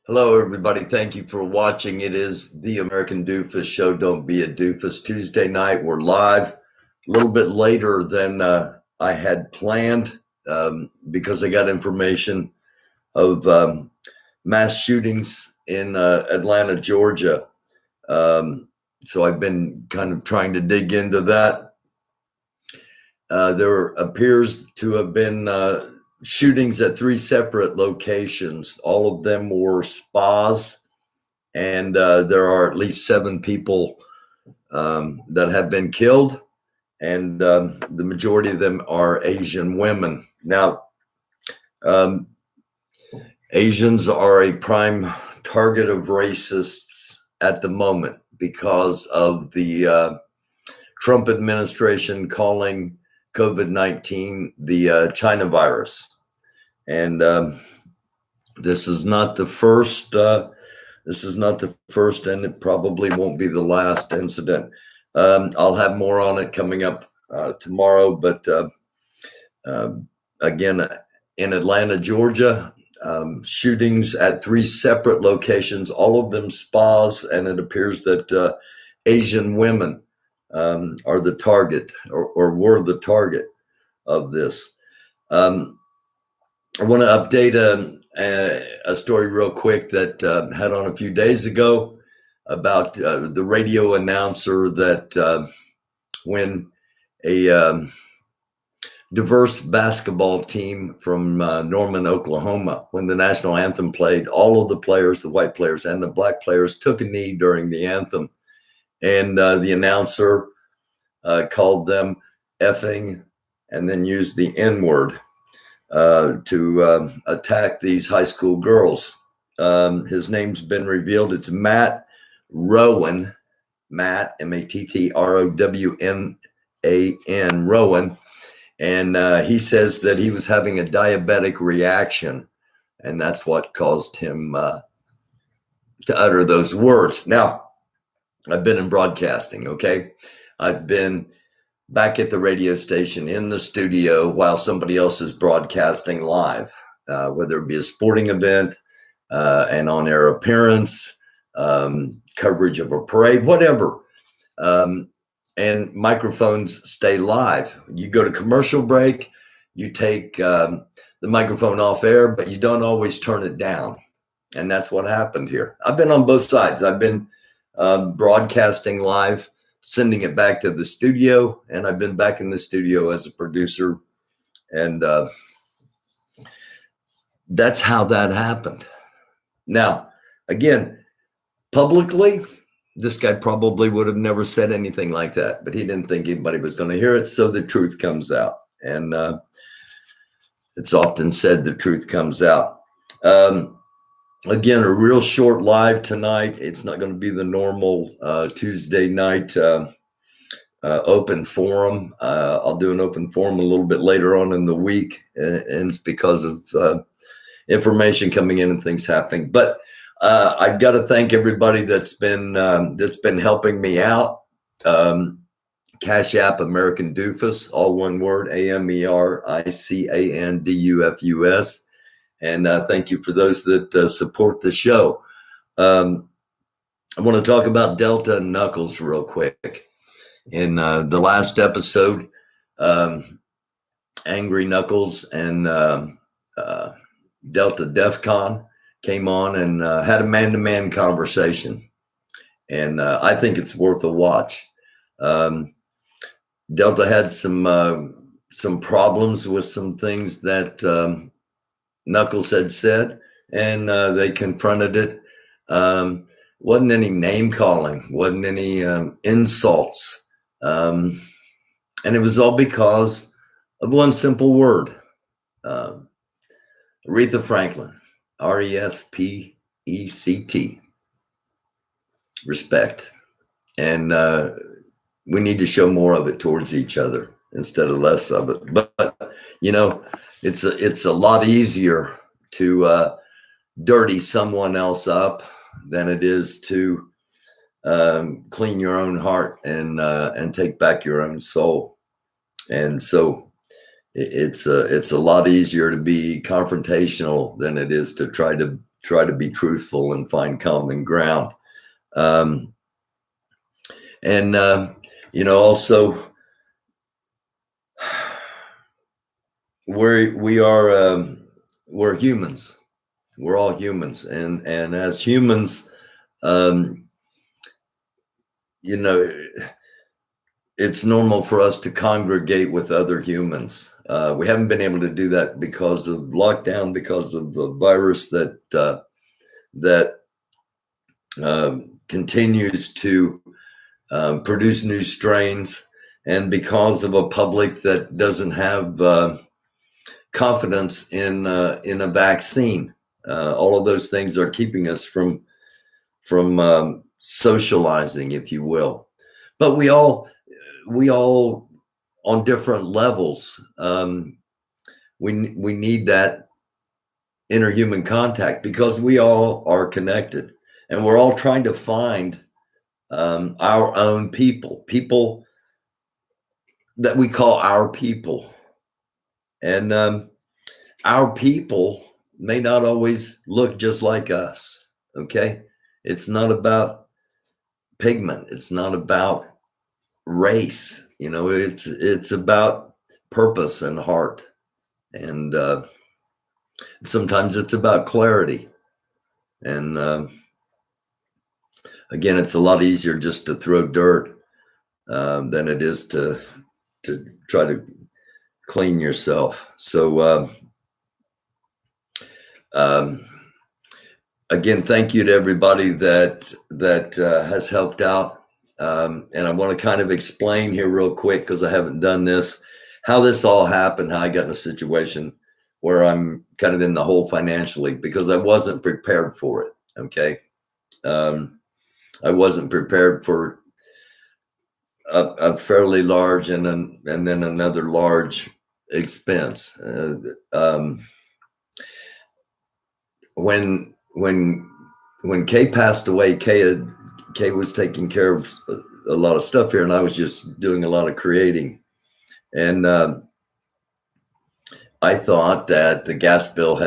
Hello, everybody. Thank you for watching. It is the American Doofus Show. Don't be a doofus. Tuesday night, we're live a little bit later than I had planned because I got information of mass shootings in Atlanta, Georgia. So I've been kind of trying to dig into that. There appears to have been shootings at three separate locations. All of them were spas, and there are at least 7 people that have been killed, and the majority of them are Asian women. Now, um, Asians are a prime target of racists at the moment because of the Trump administration calling COVID-19 the China virus. And this is not the first. This is not the first, and it probably won't be the last incident. I'll have more on it coming up tomorrow. But again, in Atlanta, Georgia, shootings at 3 separate locations, all of them spas, and it appears that Asian women are the target or were the target of this. I want to update a story real quick that had on a few days ago about the radio announcer that when a diverse basketball team from Norman, Oklahoma, when the national anthem played, all of the players, the white players and the black players, took a knee during the anthem. And the announcer called them effing and then used the N word to attack these high school girls. His name's been revealed. It's Matt Rowan, Matt, Mattrowan, Rowan. And he says that he was having a diabetic reaction, and that's what caused him to utter those words. Now, I've been in broadcasting, okay? I've been back at the radio station in the studio while somebody else is broadcasting live, whether it be a sporting event, an on-air appearance, coverage of a parade, whatever. And microphones stay live. You go to commercial break, you take the microphone off air, but you don't always turn it down. And that's what happened here. I've been on both sides. I've been broadcasting live, sending it back to the studio, and I've been back in the studio as a producer, and that's how that happened. Now, again, publicly, this guy probably would have never said anything like that, but he didn't think anybody was going to hear it, so the truth comes out, and it's often said the truth comes out. Again, a real short live tonight. It's not going to be the normal Tuesday night open forum. I'll do an open forum a little bit later on in the week, and it's because of information coming in and things happening. But I've got to thank everybody that's been helping me out. Cash App American Doofus, all one word, AMERICANDUFUS. And thank you for those that support the show. I want to talk about Delta and Knuckles real quick. In the last episode, Angry Knuckles and Delta DEFCON came on and had a man-to-man conversation. And I think it's worth a watch. Delta had some problems with some things that Knuckles had said, and they confronted it. Wasn't any name calling, wasn't any insults. And it was all because of one simple word. Aretha Franklin, RESPECT, respect. And we need to show more of it towards each other instead of less of it. But you know, it's a lot easier to dirty someone else up than it is to clean your own heart and take back your own soul. And so it's a lot easier to be confrontational than it is to try to try to be truthful and find common ground. Um, and also we're humans. We're all humans, and as humans, um, you know, it's normal for us to congregate with other humans. We haven't been able to do that because of lockdown, because of the virus that continues to produce new strains, and because of a public that doesn't have confidence in a vaccine. All of those things are keeping us from socializing, if you will. But we all on different levels. We need that interhuman contact because we all are connected, and we're all trying to find our own people that we call our people, and our people may not always look just like us. Okay, it's not about pigment. It's not about race. It's about purpose and heart, and sometimes it's about clarity. And again, it's a lot easier just to throw dirt than it is to try to clean yourself. So again, thank you to everybody that has helped out. And I want to kind of explain here real quick, because I haven't done this, how this all happened, how I got in a situation where I'm kind of in the hole financially, because I wasn't prepared for it. Okay. I wasn't prepared for a fairly large and then another large expense. When Kay passed away, Kay was taking care of a lot of stuff here, and I was just doing a lot of creating. And I thought that the gas bill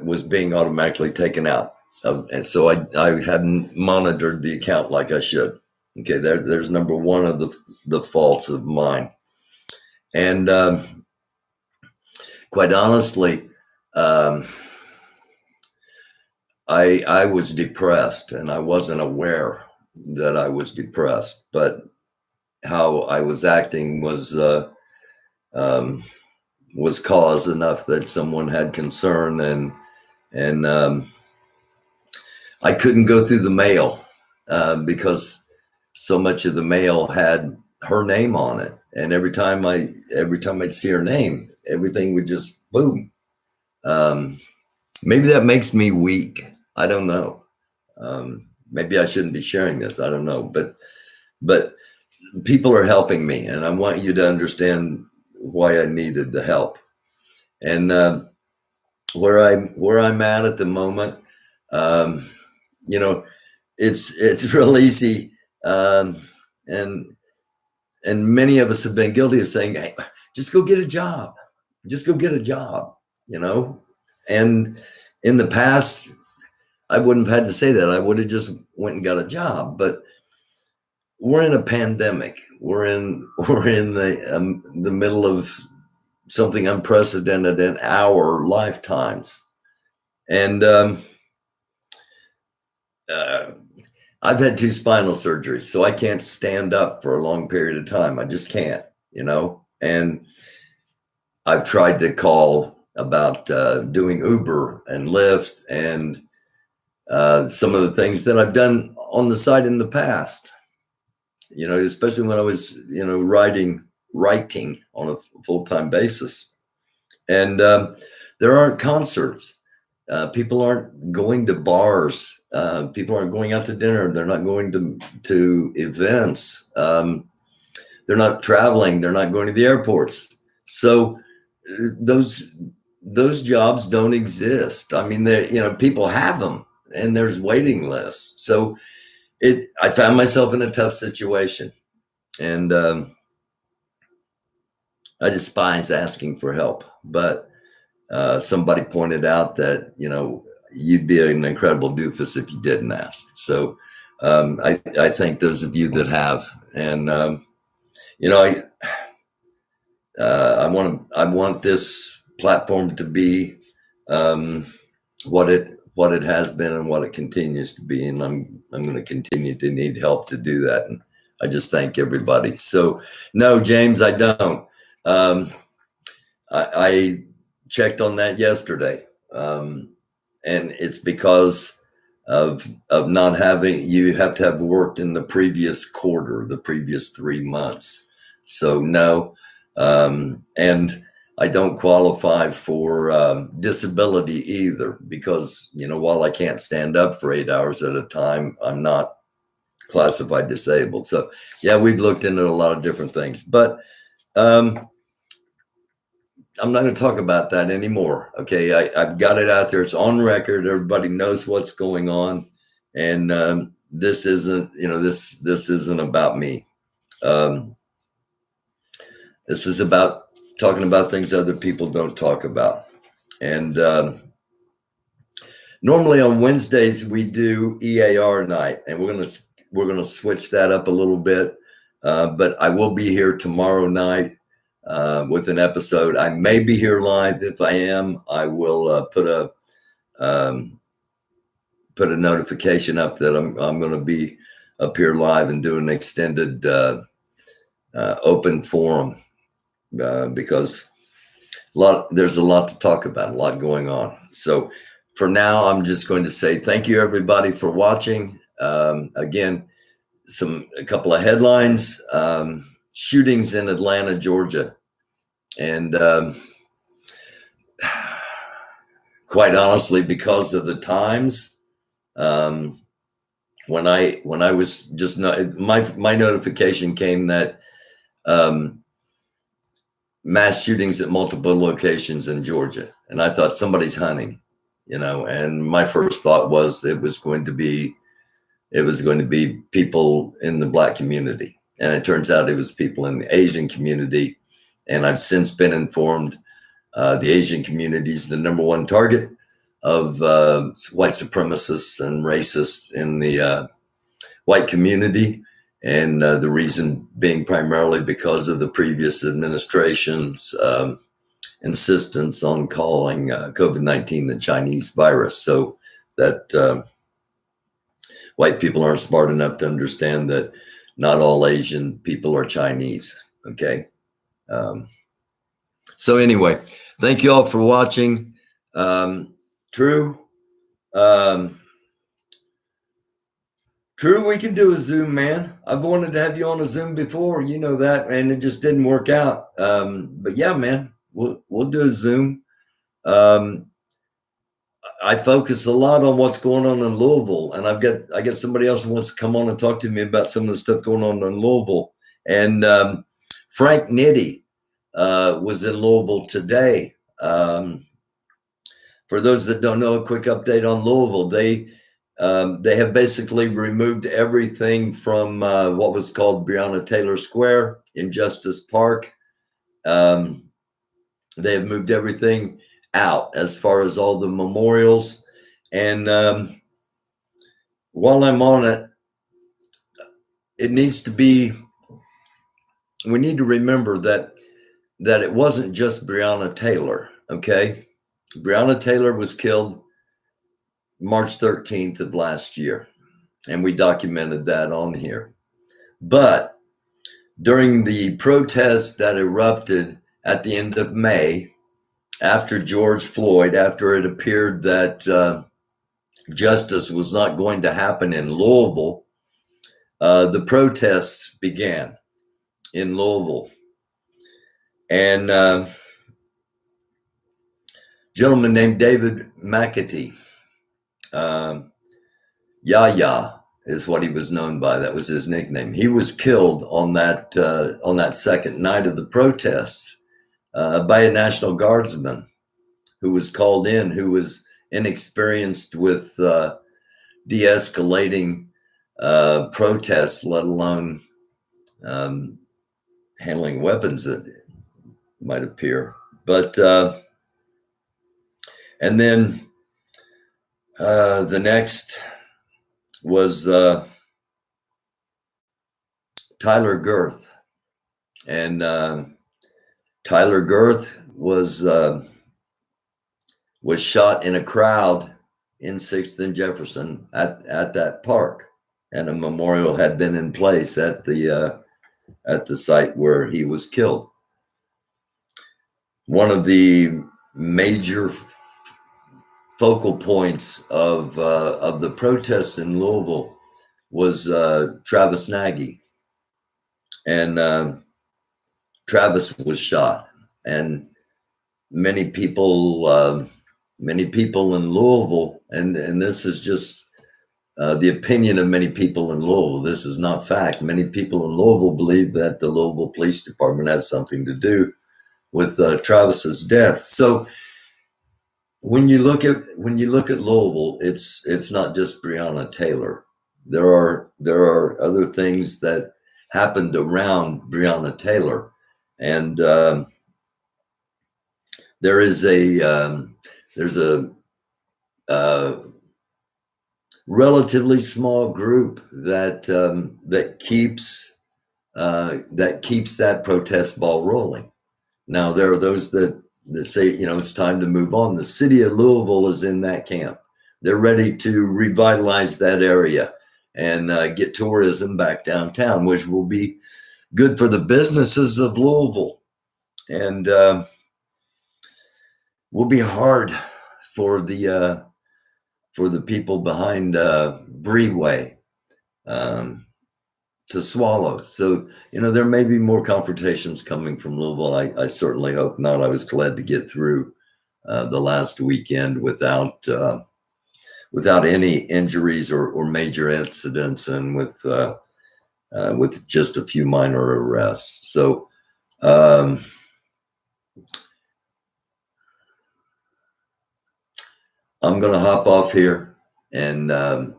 was being automatically taken out, and so I hadn't monitored the account like I should. Okay, there's number one of the faults of mine. And quite honestly, I was depressed, and I wasn't aware that I was depressed, but how I was acting was cause enough that someone had concern, and I couldn't go through the mail because so much of the mail had her name on it, and every time I'd see her name, everything would just boom. Maybe that makes me weak. I don't know. Maybe I shouldn't be sharing this. I don't know, but people are helping me, and I want you to understand why I needed the help. And where I'm at the moment, you know, it's real easy, and many of us have been guilty of saying, "Hey, just go get a job, just go get a job," And in the past, I wouldn't have had to say that. I would have just went and got a job. But we're in a pandemic. We're in the middle of something unprecedented in our lifetimes, and I've had 2 spinal surgeries, so I can't stand up for a long period of time. I just can't, And I've tried to call about doing Uber and Lyft and some of the things that I've done on the side in the past, especially when I was, writing on a full-time basis. And there aren't concerts. People aren't going to bars. People aren't going out to dinner. They're not going to events. They're not traveling. They're not going to the airports. So those jobs don't exist. I mean, people have them, and there's waiting lists. So I found myself in a tough situation, and I despise asking for help. But somebody pointed out that you'd be an incredible doofus if you didn't ask. So I thank those of you that have, and you know, I want this platform to be what it has been and what it continues to be, and I'm going to continue to need help to do that. And I just thank everybody. So no, James, I don't. I checked on that yesterday, and it's because of not having. You have to have worked in the previous quarter, the previous 3 months. So no, and I don't qualify for disability either, because while I can't stand up for 8 hours at a time, I'm not classified disabled. So yeah, we've looked into a lot of different things, but I'm not going to talk about that anymore. Okay, I've got it out there. It's on record. Everybody knows what's going on, and this isn't this isn't about me. This is about talking about things other people don't talk about. And normally on Wednesdays we do EAR night, and we're gonna switch that up a little bit. But I will be here tomorrow night with an episode. I may be here live. If I am, I will put a notification up that I'm going to be up here live and do an extended open forum because there's a lot to talk about, a lot going on. So for now, I'm just going to say thank you everybody for watching. Again, a couple of headlines. Shootings in Atlanta, Georgia. And quite honestly, because of the times, when I was just my notification came that mass shootings at multiple locations in Georgia, and I thought somebody's hunting, and my first thought was it was going to be people in the Black community, and it turns out it was people in the Asian community. And I've since been informed the Asian community is the number one target of white supremacists and racists in the white community. And the reason being primarily because of the previous administration's insistence on calling COVID-19 the Chinese virus. So that white people aren't smart enough to understand that not all Asian people are Chinese. Okay. So anyway, thank you all for watching. True, we can do a Zoom, man. I've wanted to have you on a Zoom before, you know that, and it just didn't work out. But yeah, man, we'll do a Zoom. I focus a lot on what's going on in Louisville, and I got somebody else who wants to come on and talk to me about some of the stuff going on in Louisville. And Frank Nitti was in Louisville today. For those that don't know, a quick update on Louisville. They have basically removed everything from what was called Breonna Taylor Square in Justice Park. They have moved everything out as far as all the memorials. And while I'm on it, we need to remember that it wasn't just Breonna Taylor, okay? Breonna Taylor was killed March 13th of last year, and we documented that on here. But during the protests that erupted at the end of May, after George Floyd, after it appeared that justice was not going to happen in Louisville, the protests began in Louisville. And a gentleman named David McAtee, Yaya is what he was known by. That was his nickname. He was killed on that second night of the protests by a National Guardsman who was called in, who was inexperienced with de-escalating protests, let alone handling weapons that might appear. But and then The next was Tyler Girth, and Tyler Girth was shot in a crowd in 6th and Jefferson at that park, and a memorial had been in place at the site where he was killed. One of the major focal points of the protests in Louisville was Travis Nagy, and Travis was shot, and many people in Louisville, and this is just the opinion of many people in Louisville. This is not fact. Many people in Louisville believe that the Louisville Police Department has something to do with Travis's death. So when you look at Louisville, it's not just Breonna Taylor. There are other things that happened around Breonna Taylor, and there's a relatively small group that keeps that protest ball rolling. Now there are those that say, it's time to move on. The city of Louisville is in that camp. They're ready to revitalize that area and get tourism back downtown, which will be good for the businesses of Louisville, and will be hard for the people behind Breeway to swallow. So, there may be more confrontations coming from Louisville. I certainly hope not. I was glad to get through the last weekend without any injuries or major incidents, and with just a few minor arrests. So I'm going to hop off here, and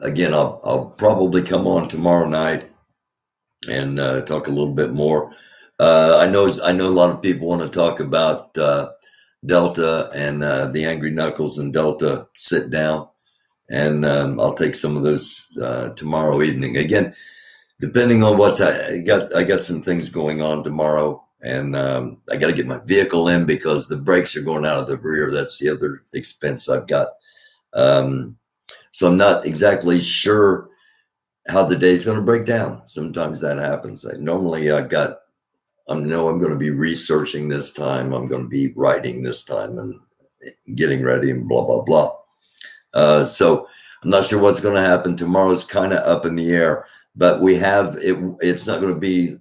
again, I'll probably come on tomorrow night and talk a little bit more. I know a lot of people want to talk about Delta and the Angry Knuckles and Delta sit down, and I'll take some of those tomorrow evening. Again, depending on what I got some things going on tomorrow, and I got to get my vehicle in because the brakes are going out of the rear. That's the other expense I've got. So I'm not exactly sure how the day's going to break down. Sometimes that happens. Normally I know I'm going to be researching this time. I'm going to be writing this time and getting ready and blah, blah, blah. So I'm not sure what's going to happen. Tomorrow's kind of up in the air, but it's not going to be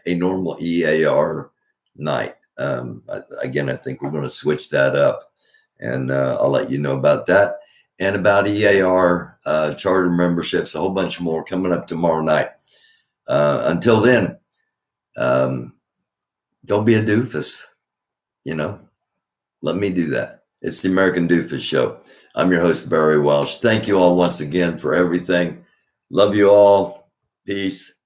a normal EAR night. Again, I think we're going to switch that up, and I'll let you know about that. And about EAR charter memberships, a whole bunch more coming up tomorrow night. Until then, don't be a doofus, let me do that. It's the American Doofus Show. I'm your host, Barry Welsh. Thank you all once again for everything. Love you all. Peace.